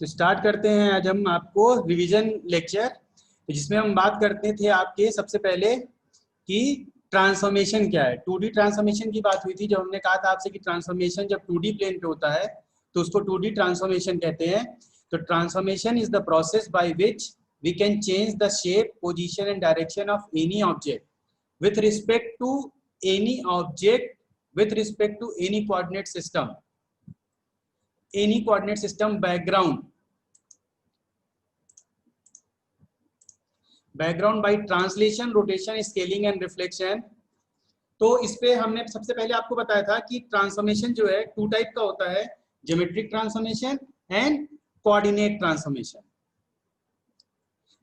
तो स्टार्ट करते हैं आज हम आपको रिवीजन लेक्चर, जिसमें हम बात करते थे आपके सबसे पहले कि ट्रांसफॉर्मेशन क्या है। 2D ट्रांसफॉर्मेशन की बात हुई थी, जब हमने कहा था आपसे कि ट्रांसफॉर्मेशन जब 2D प्लेन पे होता है तो उसको 2D ट्रांसफॉर्मेशन कहते हैं। तो transformation is the process by which we can change the shape, position and direction of any object with respect to any object with respect to any coordinate system background by translation, rotation, scaling and reflection। तो इस पे हमने सबसे पहले आपको बताया था कि ट्रांसफॉर्मेशन जो है 2 टाइप का होता है, geometric transformation and coordinate transformation.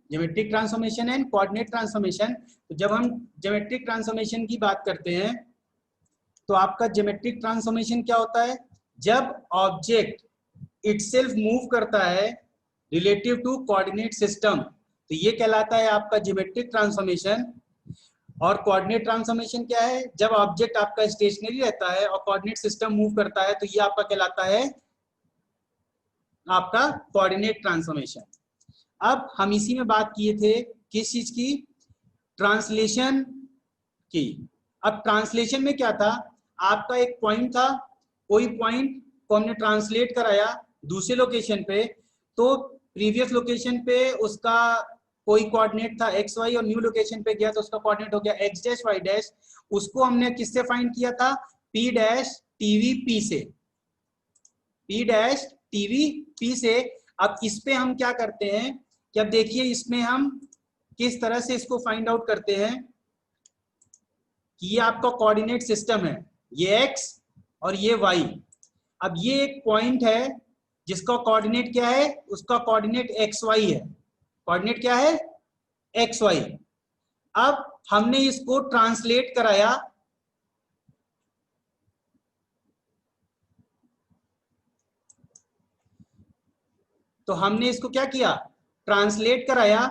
Geometric transformation and coordinate transformation. तो जब हम ज्योमेट्रिक ट्रांसफॉर्मेशन की बात करते हैं तो आपका ज्योमेट्रिक ट्रांसफॉर्मेशन क्या होता है, जब ऑब्जेक्ट इटसेल्फ मूव करता है रिलेटिव टू कोऑर्डिनेट सिस्टम, तो ये कहलाता है आपका ज्योमेट्रिक ट्रांसफॉर्मेशन। और कोऑर्डिनेट ट्रांसफॉर्मेशन क्या है, जब ऑब्जेक्ट आपका स्टेशनरी रहता है और कोऑर्डिनेट सिस्टम मूव करता है, तो ये आपका कहलाता है आपका कोऑर्डिनेट ट्रांसफॉर्मेशन। अब हम इसी में बात किए थे किस चीज की, ट्रांसलेशन की। अब ट्रांसलेशन में क्या था, आपका एक पॉइंट था, कोई पॉइंट को हमने ट्रांसलेट कराया दूसरे लोकेशन पे, तो प्रीवियस लोकेशन पे उसका कोई कोऑर्डिनेट था एक्स वाई और न्यू लोकेशन पे गया तो उसका कोऑर्डिनेट हो गया एक्स डैश वाई डैश। उसको हमने किससे फाइंड किया था, पी डैश टीवी पी से, पी डैश टीवी पी से। अब इस पे हम क्या करते हैं कि अब देखिए इसमें हम किस तरह से इसको फाइंड आउट करते हैं कि ये आपका कोऑर्डिनेट सिस्टम है, ये x और ये y। अब ये एक पॉइंट है जिसका कोऑर्डिनेट क्या है, उसका कोऑर्डिनेट xy है। कोऑर्डिनेट क्या है, xy। अब हमने इसको ट्रांसलेट कराया, तो हमने इसको क्या किया, ट्रांसलेट कराया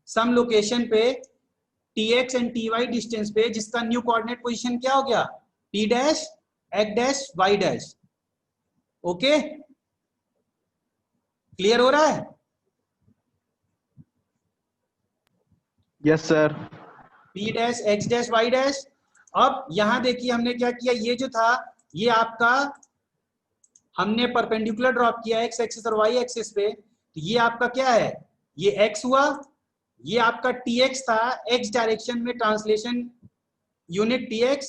सम लोकेशन पे tx एंड ty डिस्टेंस पे, जिसका न्यू कोऑर्डिनेट पोजीशन क्या हो गया, p dash x dash y dash. Okay, clear हो रहा है? Yes sir. p dash x dash y dash. अब यहां देखिए हमने क्या किया, ये जो था ये आपका हमने परपेंडिकुलर ड्रॉप किया x एक्सिस और y एक्सिस पे, तो ये आपका क्या है, ये x हुआ, ये आपका tx था x डायरेक्शन में ट्रांसलेशन यूनिट tx,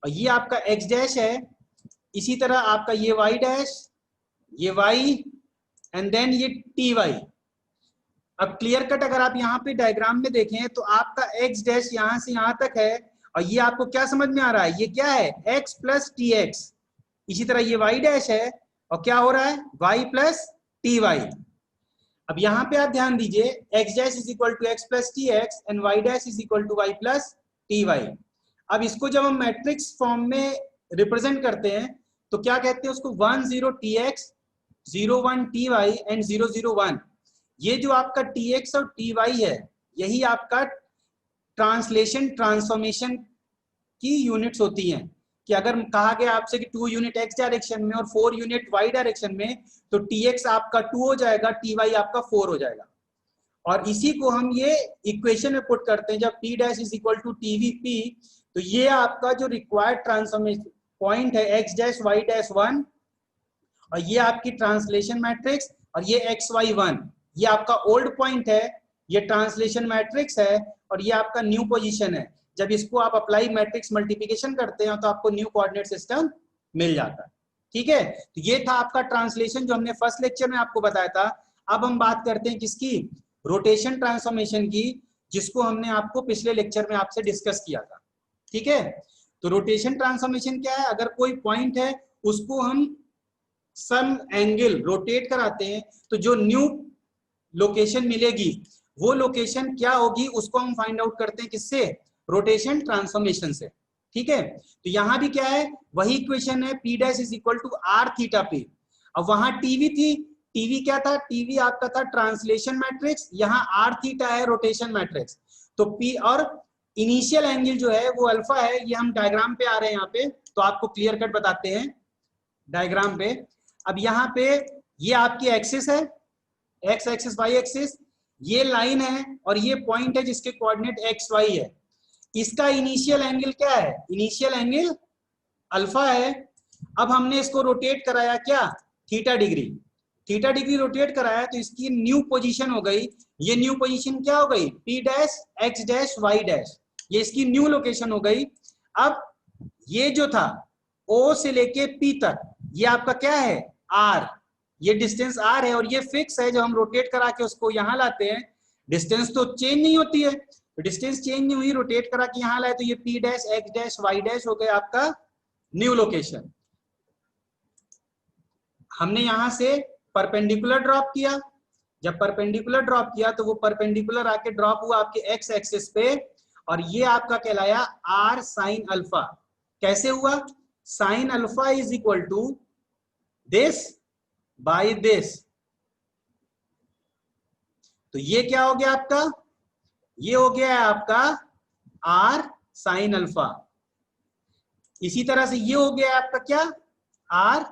और ये आपका x डैश है। इसी तरह आपका ये y डैश, ये y एंड देन ये ty। अब क्लियर कट अगर आप यहाँ पे डायग्राम में देखें तो आपका x डैश यहां से यहां तक है, और ये आपको क्या समझ में आ रहा है, ये क्या है, x प्लस tx। इसी तरह ये y डैश है और क्या हो रहा है, y प्लस ty। अब यहाँ पे आप ध्यान दीजिए, x dash is equal to x plus tx and y dash is equal to y plus ty। अब इसको जब हम मैट्रिक्स फॉर्म में रिप्रेजेंट करते हैं तो क्या कहते हैं उसको, 1 0 tx 0 1 ty एंड 0 0 1। ये जो आपका tx और ty है, यही आपका ट्रांसलेशन ट्रांसफॉर्मेशन की यूनिट्स होती हैं। कि अगर कहा गया आपसे कि 2 यूनिट x डायरेक्शन में और 4 यूनिट y डायरेक्शन में, तो tx आपका 2 हो जाएगा, ty आपका 4 हो जाएगा। और इसी को हम ये इक्वेशन में पुट करते हैं, जब p dash is equal to tvp, तो ये आपका जो रिक्वायर्ड ट्रांसफॉर्मेशन पॉइंट है x डैश y डैश 1, और ये आपकी ट्रांसलेशन मैट्रिक्स, और ये xy1 ये आपका ओल्ड पॉइंट है, ये ट्रांसलेशन मैट्रिक्स है, और ये आपका न्यू पोजीशन है। जब इसको आप अप्लाई मैट्रिक्स मल्टीप्लिकेशन करते हैं तो आपको न्यू कोऑर्डिनेट सिस्टम मिल जाता है। ठीक है, तो ये था आपका ट्रांसलेशन जो हमने फर्स्ट लेक्चर में आपको बताया था। अब हम बात करते हैं किसकी, रोटेशन ट्रांसफॉर्मेशन की, जिसको हमने आपको पिछले लेक्चर में आपसे डिस्कस किया था। ठीक है, तो रोटेशन ट्रांसफॉर्मेशन क्या है, अगर कोई पॉइंट है उसको हम सम एंगल रोटेट कराते हैं, तो जो न्यू लोकेशन मिलेगी वो लोकेशन क्या होगी, उसको हम फाइंड आउट करते हैं किससे, रोटेशन ट्रांसफॉर्मेशन से। ठीक है, तो यहां भी क्या है, वही इक्वेशन है, p dash is equal to r theta पे। अब वहां tv थी, tv क्या था, tv आपका था ट्रांसलेशन मैट्रिक्स, यहाँ r थीटा है रोटेशन मैट्रिक्स। तो p और इनिशियल एंगल जो है वो अल्फा है, ये हम डायग्राम पे आ रहे हैं यहाँ पे, तो आपको क्लियर कट बताते हैं डायग्राम पे। अब यहाँ पे ये आपकी एक्सिस है, एक्स एक्सिस वाई एक्सिस, ये लाइन है और ये पॉइंट है जिसके कोऑर्डिनेट एक्स वाई है। इसका इनिशियल एंगल क्या है? इनिशियल एंगल अल्फा है। अब हमने इसको रोटेट कराया क्या? Theta degree. Theta degree rotate कराया तो इसकी न्यू पोजीशन हो गई। ये न्यू पोजीशन क्या हो गई? P dash X dash Y dash, ये इसकी न्यू लोकेशन हो गई। अब ये जो था ओ से लेके पी तक, ये आपका क्या है? आर। ये डिस्टेंस आर है और ये फिक्स है। जब हम रोटेट करा के उसको यहां लाते हैं, डिस्टेंस तो चेंज नहीं होती है, डिस्टेंस चेंज नहीं हुई, रोटेट करा के यहां लाए तो ये P dash X dash Y dash हो गया आपका न्यू लोकेशन। हमने यहां से परपेंडिकुलर ड्रॉप किया। जब परपेंडिकुलर ड्रॉप किया तो वो परपेंडिकुलर आके ड्रॉप हुआ आपके एक्स एक्सिस पे, और ये आपका कहलाया आर साइन अल्फा। कैसे हुआ? Sine alpha is equal to this by this. तो ये क्या हो गया आपका? ये हो गया है आपका आर साइन अल्फा। इसी तरह से ये हो गया है आपका क्या? R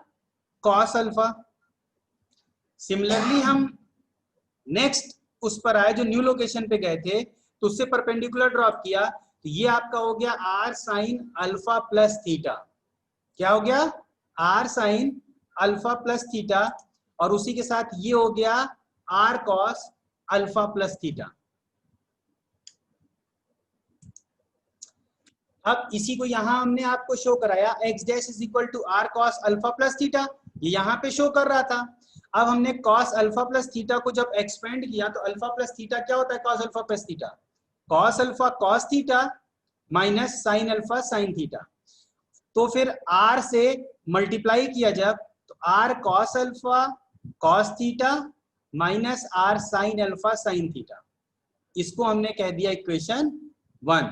cos alpha. सिमिलरली हम नेक्स्ट उस पर आए जो न्यू लोकेशन पे गए थे, तो उससे परपेंडिकुलर ड्रॉप किया तो ये आपका हो गया R sine alpha plus theta. क्या हो गया? R sine alpha plus theta, और उसी के साथ ये हो गया R cos alpha plus theta. अब इसी को यहां हमने आपको शो कराया X dash is equal to R cos alpha plus theta, ये यहां पे शो कर रहा था। अब हमने कॉस अल्फा प्लस थीटा को जब एक्सपेंड किया तो अल्फा प्लस थीटा क्या होता है? Cos alpha plus theta, cos alpha cos theta minus sine alpha sine theta. तो फिर आर से मल्टीप्लाई किया जब, तो R cos alpha cos theta minus R sine alpha sine theta, इसको हमने कह दिया इक्वेशन 1।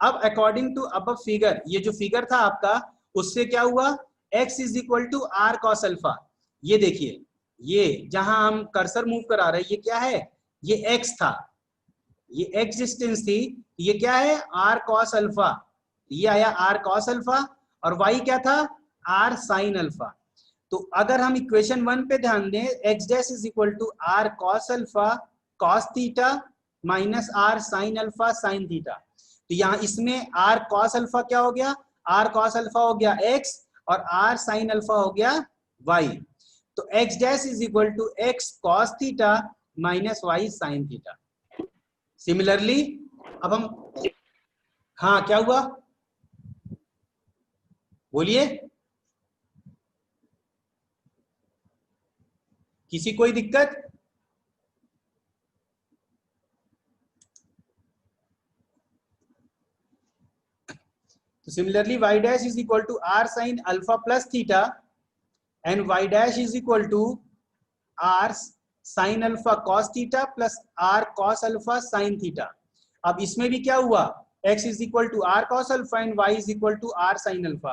अब अकॉर्डिंग टू अब फिगर, ये जो फिगर था आपका उससे क्या हुआ? x is equal to R cos alpha. ये देखिए, ये जहां हम कर्सर मूव करा रहे हैं, ये क्या है? ये x था, ये x डिस्टेंस थी, ये क्या है? R cos alpha. ये आया आर कॉस अल्फा, और y क्या था? R sine alpha. तो अगर हम इक्वेशन 1 पे ध्यान दें, x dash is equal to R cos alpha cos theta minus R sine alpha sine theta. तो यहाँ इसमें आर कॉस अल्फा क्या हो गया? आर कॉस अल्फा हो गया x, और आर साइन अल्फा हो गया y। तो x dash is equal to x cos theta minus y sine theta. Similarly अब हम, हाँ क्या हुआ? बोलिए, किसी कोई दिक्कत? तो similarly y dash is equal to R sine alpha plus theta and y dash is equal to R sine alpha cos theta plus R cos alpha sine theta. अब इसमें भी क्या हुआ? x is equal to R cos alpha and y is equal to R sine alpha.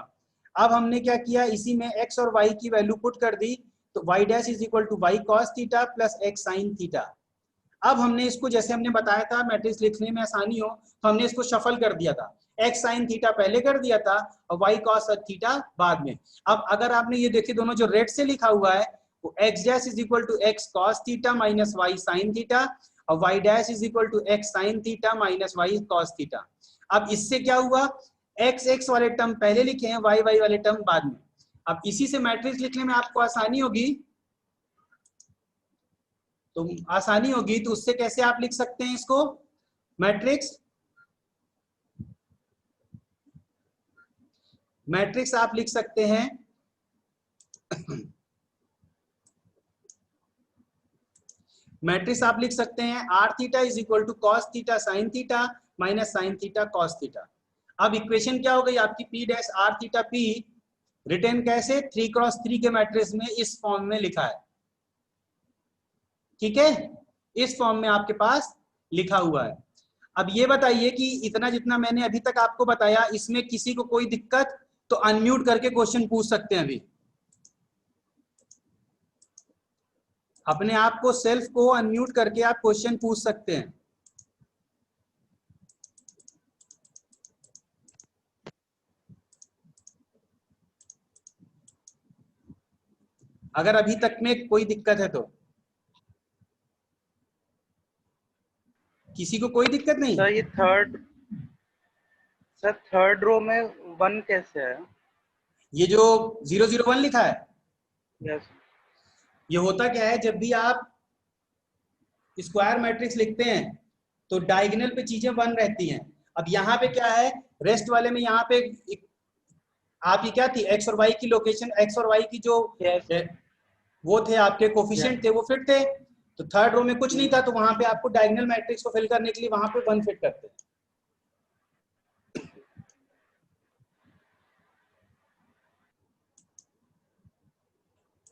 अब हमने क्या किया? इसी में x और y की वैल्यू पुट कर दी, तो y dash is equal to y cos theta plus x sine theta. अब हमने इसको, जैसे हमने बताया था मैट्रिक्स लिखने में आसानी हो, तो हमने इसको शफल कर दिया था, x साइन थीटा पहले कर दिया था और y कॉस थीटा बाद में। अब अगर आपने ये देखिए, दोनों जो रेड से लिखा हुआ है वो x dash is equal to x cos theta minus y sine theta, और y dash is equal to x sine theta minus y cos theta. अब इससे क्या हुआ? x x वाले टर्म पहले लिखे हैं, y y वाले टर्म बाद में। अब इसी से मैट्रिक्स लिखने में आपको आसानी होगी, तो आसानी होगी, तो उससे कैसे आप लिख सकते हैं इसको? मैट्रिक्स, मैट्रिक्स आप लिख सकते हैं मैट्रिक्स आप लिख सकते हैं R theta is equal to cos theta sine theta minus sine theta cos theta. अब इक्वेशन क्या हो गई आपकी? P dash R theta P, return कैसे? 3x3 के मैट्रिक्स में इस फॉर्म में लिखा है, ठीक है? इस फॉर्म में आपके पास लिखा हुआ है। अब ये बताइए कि इतना जितना मैंने अभी तक आपको बताया, इसमें किसी को कोई दिक्कत? तो अनम्यूट करके क्वेश्चन पूछ सकते हैं अभी, अपने आप को सेल्फ को अनम्यूट करके आप क्वेश्चन पूछ सकते हैं। अगर अभी तक में कोई दिक्कत है तो किसी को कोई दिक्कत नहीं? सर ये थर्ड रो में 1 कैसे है? ये जो 001 लिखा है, यस। ये होता क्या है, जब भी आप स्क्वायर मैट्रिक्स लिखते हैं तो डायगोनल पे चीजें 1 रहती हैं। अब यहाँ पे क्या है, रेस्ट वाले में यहाँ पे आपकी क्या थी, एक्स और वाई की लोकेशन, एक्स और वाई की जो वो थे आपके कोफिशिएंट थे, वो फिट थे। तो थर्ड रो में कुछ नहीं था, तो वहां पे आपको डायगोनल मैट्रिक्स को फिल करने के लिए वहां पे 1 फिट करते हैं।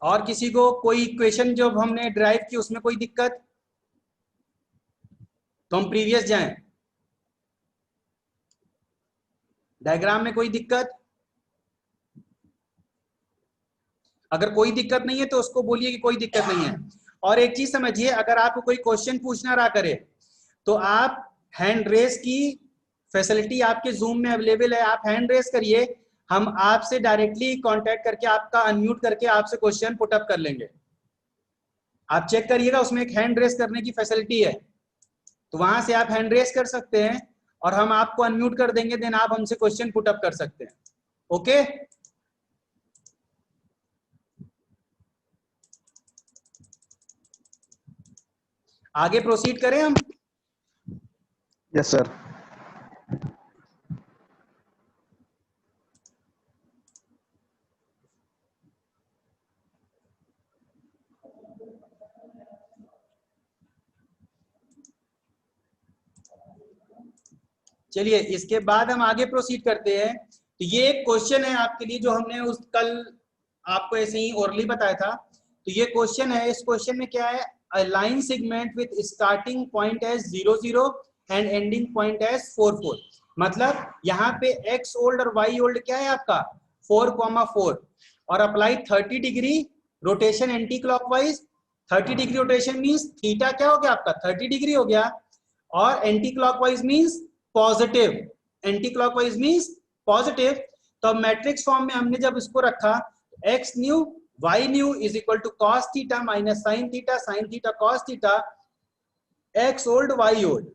और किसी को कोई इक्वेशन जो हमने ड्राइव की उसमें कोई दिक्कत? तो हम प्रीवियस जाएं। डायग्राम में कोई दिक्कत? अगर कोई दिक्कत नहीं है तो उसको बोलिए कि कोई दिक्कत नहीं है। और एक चीज समझिए, अगर आपको कोई क्वेश्चन पूछना रहा करे तो आप हैंड रेस की फैसिलिटी आपके जूम में अवेलेबल है, आप हैंड रेस करिए, हम आपसे डायरेक्टली कांटेक्ट करके आपका अनम्यूट करके आपसे क्वेश्चन पुट अप कर लेंगे। आप चेक करिएगा, उसमें एक हैंड रेस करने की फैसिलिटी है, तो वहां से आप हैंड रेस कर सकते हैं और हम आपको अनम्यूट कर देंगे, देन आप हमसे क्वेश्चन पुट अप कर सकते हैं। ओके, आगे प्रोसीड करें हम? Yes sir. चलिए, इसके बाद हम आगे प्रोसीड करते हैं। तो ये एक क्वेश्चन है आपके लिए जो हमने उस कल आपको ऐसे ही ओरली बताया था। तो ये क्वेश्चन है, इस क्वेश्चन में क्या है, a line segment with starting point as 0 0 and ending point as 4 4। मतलब यहाँ पे x old और y old क्या है आपका 4,4 और apply 30 degree rotation anti clockwise. 30 degree rotation means theta क्या हो गया आपका 30 डिग्री हो गया, और anti clockwise means positive, anti clockwise means positive. तो मैट्रिक्स फॉर्म में हमने जब इसको रखा, x new y new is equal to cos theta minus sin theta cos theta, x old y old.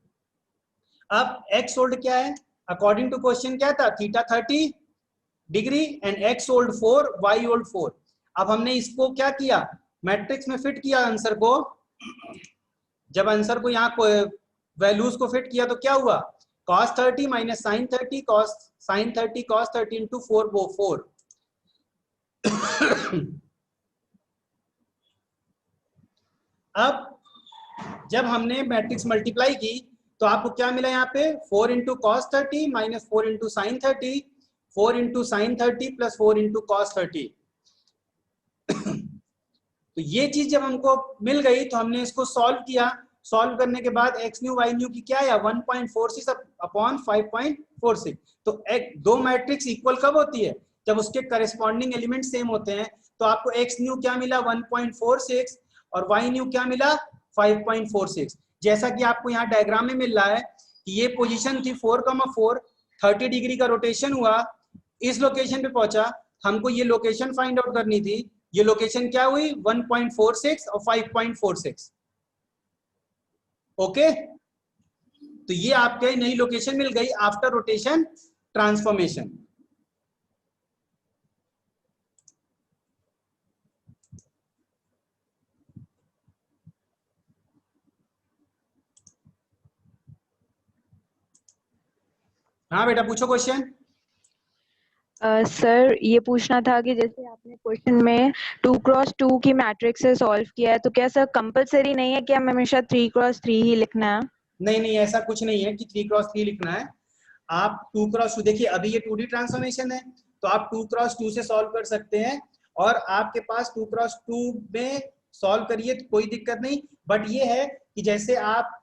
अब x ओल्ड क्या है, अकॉर्डिंग टू क्वेश्चन क्या था, theta 30 degree and x old 4 y old 4। अब हमने इसको क्या किया, मैट्रिक्स में फिट किया आंसर को। जब आंसर को यहाँ वैल्यूज को फिट किया तो क्या हुआ, cos 30 minus sin 30 cos sin 30 cos 30 into 4 वो 4। अब जब हमने मैट्रिक्स मल्टीप्लाई की तो आपको क्या मिला, यहाँ पे 4 into cos 30 minus 4 into sine 30, 4 into sine 30 plus 4 into cos 30। तो ये चीज जब हमको मिल गई तो हमने इसको सॉल्व किया। सॉल्व करने के बाद एक्स न्यू वाई न्यू की क्या है 1.46 अपॉन 5.46। तो दो मैट्रिक्स इक्वल कब होती है, जब उसके करस्पॉन्डिंग एलिमेंट सेम होते हैं। तो आपको एक्स न्यू क्या मिला 1.46 और वाई न्यू क्या मिला 5.46। जैसा कि आपको यहाँ डायग्राम में मिल रहा है कि ये पोजीशन थी 4,4, 30 डिग्री का रोटेशन हुआ, इस लोकेशन पे पहुंचा, हमको ये लोकेशन फाइंड आउट करनी थी। ये लोकेशन क्या हुई 1.46 और 5.46। ओके, तो ये आपके नई लोकेशन मिल गई आफ्टर रोटेशन ट्रांसफॉर्मेशन। हाँ बेटा पूछो क्वेश्चन। सर ये पूछना था कि जैसे आपने क्वेश्चन में 2x2 की मैट्रिक्स से सॉल्व किया है, तो क्या सर कंपलसरी नहीं है कि हम हमेशा 3x3 ही लिखना है? नहीं नहीं, ऐसा कुछ नहीं है कि 3x3 लिखना है। आप 2x2, देखिए अभी ये 2D ट्रांसफॉर्मेशन है तो आप 2x2 से सॉल्व कर सकते हैं, और आपके पास 2x2 में सॉल्व करिए तो कोई दिक्कत नहीं। बट ये है कि जैसे आप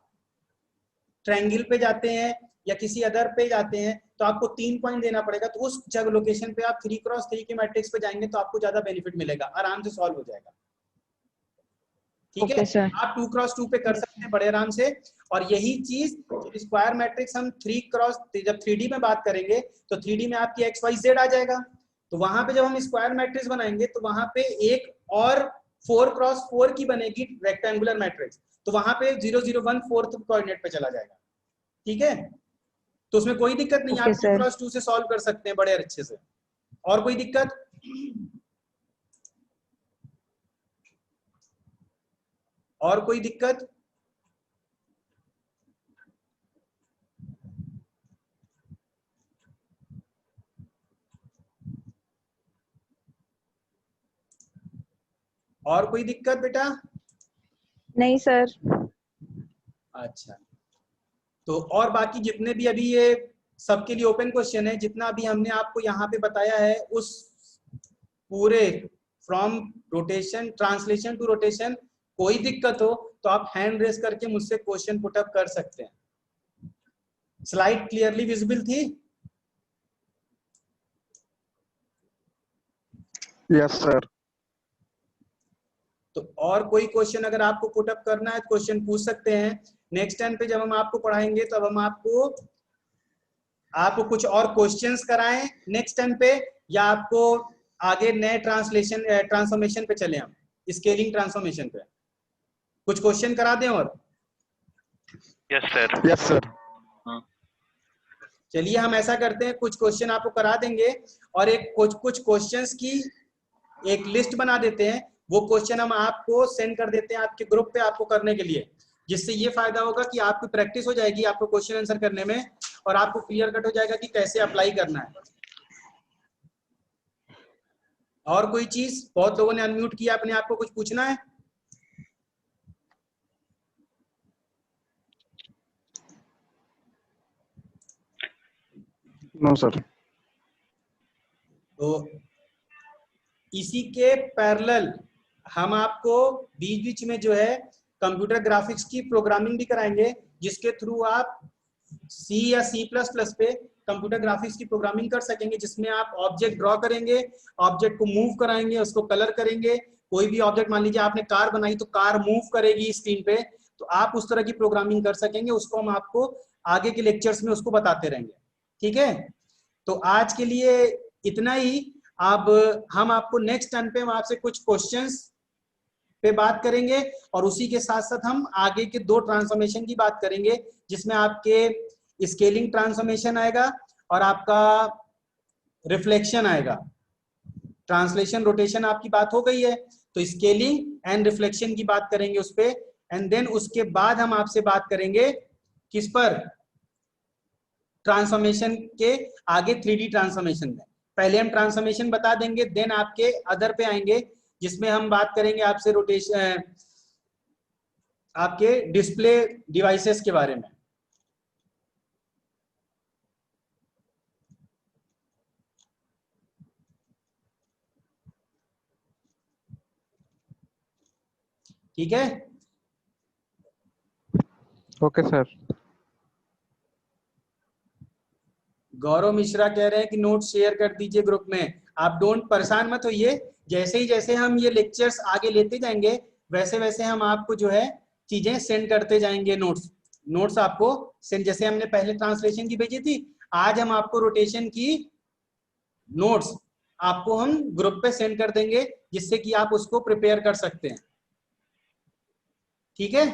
ट्रायंगल पे जाते हैं या किसी अदर पे जाते हैं तो आपको 3 पॉइंट देना पड़ेगा, तो उस जगह लोकेशन पे आप 3x3 के मैट्रिक्स पे जाएंगे तो आपको ज्यादा बेनिफिट मिलेगा, आराम से सॉल्व हो जाएगा। ठीक है, आप 2x2 पे कर सकते हैं बड़े आराम से। और यही चीज स्क्वायर मैट्रिक्स हम 3x, जब 3D में बात करेंगे तो 3D में आपकी XYZ आ जाएगा, तो वहां पे जब हम स्क्वायर मैट्रिक्स बनाएंगे तो वहां पे एक और 4 क्रॉस 4 की बनेगी रेक्टेंगुलर मैट्रिक्स, तो वहां पे 0 0 1 फोर्थ कोऑर्डिनेट पे चला जाएगा। ठीक है, तो उसमें कोई दिक्कत नहीं, ओके आप 2 सर। क्रॉस 2 से सॉल्व कर सकते हैं बड़े अच्छे से। और कोई दिक्कत? और कोई दिक्कत? और कोई दिक्कत बेटा? नहीं सर। अच्छा, तो और बाकी जितने भी अभी ये सबके लिए ओपन क्वेश्चन है, जितना भी हमने आपको यहाँ पे बताया है, उस पूरे from rotation translation to rotation, कोई दिक्कत हो तो आप हैंड रेस करके मुझसे क्वेश्चन पुटअप कर सकते हैं। स्लाइड क्लियरली विजिबल थी? Yes sir. तो और कोई क्वेश्चन अगर आपको पुटअप करना है तो क्वेश्चन पूछ सकते हैं। नेक्स्ट टाइम पे जब हम आपको पढ़ाएंगे तब हम आपको कुछ और क्वेश्चंस कराएं नेक्स्ट टाइम पे, या आपको आगे नए ट्रांसफॉर्मेशन पे चले, हम स्केलिंग ट्रांसफॉर्मेशन पे कुछ क्वेश्चन करा दें। और यस सर। Yes sir. चलिए हम ऐसा करते हैं, कुछ क्वेश्चन आपको करा देंगे और एक कुछ क्वेश्चंस की एक लिस्ट बना देते हैं। वो क्वेश्चन हम आपको सेंड कर देते हैं आपके ग्रुप पे आपको करने के लिए, जिससे ये फायदा होगा कि आपकी प्रैक्टिस हो जाएगी आपको क्वेश्चन आंसर करने में, और आपको क्लियर कट हो जाएगा कि कैसे अप्लाई करना है। और कोई चीज? बहुत लोगों ने अनम्यूट किया अपने आप को, कुछ पूछना है? No sir. तो इसी के पैरेलल हम आपको बीच बीच में जो है कंप्यूटर ग्राफिक्स की प्रोग्रामिंग भी कराएंगे, जिसके थ्रू आप C या C++ पे कंप्यूटर ग्राफिक्स की प्रोग्रामिंग कर सकेंगे, जिसमें आप ऑब्जेक्ट ड्रॉ करेंगे, ऑब्जेक्ट को मूव कराएंगे, उसको कलर करेंगे। कोई भी ऑब्जेक्ट, मान लीजिए आपने कार बनाई तो कार मूव करेगी स्क्रीन पे, तो आप उस तरह की प्रोग्रामिंग कर सकेंगे। उसको हम आपको आगे के लेक्चर्स में उसको बताते रहेंगे। ठीक है, तो आज के लिए इतना ही। अब हम आपको नेक्स्ट टाइम पे हम आपसे कुछ क्वेश्चंस पे बात करेंगे, और उसी के साथ साथ हम आगे के 2 ट्रांसफॉर्मेशन की बात करेंगे, जिसमें आपके स्केलिंग ट्रांसफॉर्मेशन आएगा और आपका रिफ्लेक्शन आएगा। ट्रांसलेशन रोटेशन आपकी बात हो गई है, तो स्केलिंग एंड रिफ्लेक्शन की बात करेंगे उस पे। एंड देन उसके बाद हम आपसे बात करेंगे किस पर? ट्रांसफॉर्मेशन के आगे 3D ट्रांसफॉर्मेशन में। पहले हम ट्रांसफॉर्मेशन बता देंगे, देन आपके अदर पे आएंगे, जिसमें हम बात करेंगे आपसे रोटेशन, आपके डिस्प्ले डिवाइसेस के बारे में। ठीक है, ओके सर। गौरव मिश्रा कह रहे हैं कि नोट शेयर कर दीजिए ग्रुप में। आप डोंट परेशान मत होइए, जैसे हम ये लेक्चर्स आगे लेते जाएंगे वैसे वैसे हम आपको जो है चीजें सेंड करते जाएंगे। नोट्स आपको सेंड, जैसे हमने पहले ट्रांसलेशन की भेजी थी, आज हम आपको रोटेशन की नोट्स आपको हम ग्रुप पे सेंड कर देंगे, जिससे कि आप उसको प्रिपेयर कर सकते हैं। ठीक है,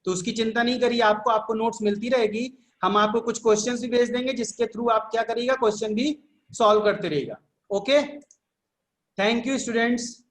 तो उसकी चिंता नहीं करिए, आपको नोट्स मिलती रहेगी। हम आपको कुछ क्वेश्चंस भी भेज देंगे, जिसके थ्रू आप क्या करिएगा, क्वेश्चन भी सॉल्व करते रहिएगा। Okay, thank you students.